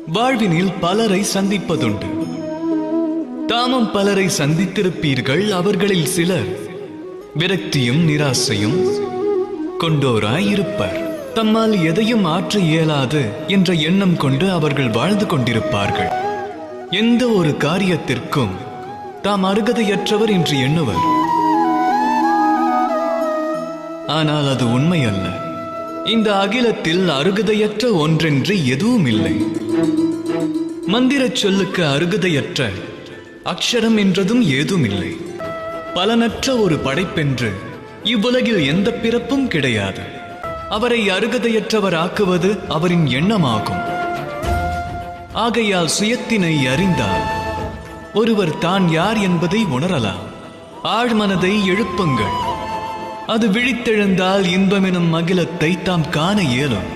வாழ்வினில் பலரை சந்திப்பதுண்டு. தாமும் பலரை சந்தித்திருப்பீர்கள். அவர்களில் சிலர் விரக்தியும் நிராசையும் கொண்டோராயிருப்பர். தம்மால் எதையும் ஆற்ற இயலாது என்ற எண்ணம் கொண்டு அவர்கள் வாழ்ந்து கொண்டிருப்பார்கள். எந்த ஒரு காரியத்திற்கும் தாம் அருகதையற்றவர் என்று எண்ணுவர். ஆனால் அது உண்மை அல்ல. இந்த அகிலத்தில் அருகதையற்ற ஒன்றென்று எதுவும் இல்லை. மந்திரச் சொல்லுக்கு அருகதையற்ற அக்ஷரம் என்றதும் ஏதும் இல்லை. பலனற்ற ஒரு படைப்பென்று இவ்வுலகில் எந்த பிறப்பும் கிடையாது. அவரை அருகதையற்றவர் ஆக்குவது அவரின் எண்ணமாகும். ஆகையால் சுயத்தினை அறிந்தால் ஒருவர் தான் யார் என்பதை உணரலாம். ஆழ்மனதை எழுப்புங்கள். அது விழித்தெழுந்தால் இன்பமெனும் அகிலத்தை தாம் காண இயலும்.